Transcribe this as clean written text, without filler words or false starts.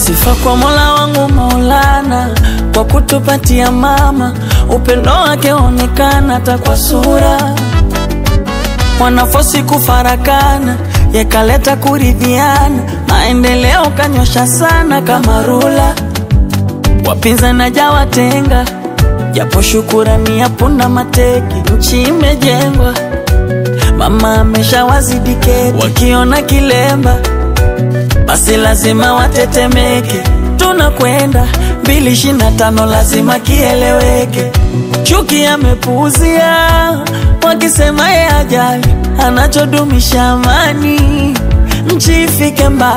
Sifa kwa Mola wangu Maulana kwa kutupatia mama, upendo wake onekana hata kwa sura. Wanafosi kufarakana, yekaleta kuridhiana, maendeleo kanyosha sana kama rula. Wapinzani jawatenga, japo shukurani ya punda mateki, nchi imejengwa. Mama ameshawazidi keti, wakiona kilemba basi lazima watetemeke. Tunakwenda 2025 lazima kieleweke. Chuki amepuuzia, wakisema ye ajali, anachodumisha amani, nchi ifike mbali.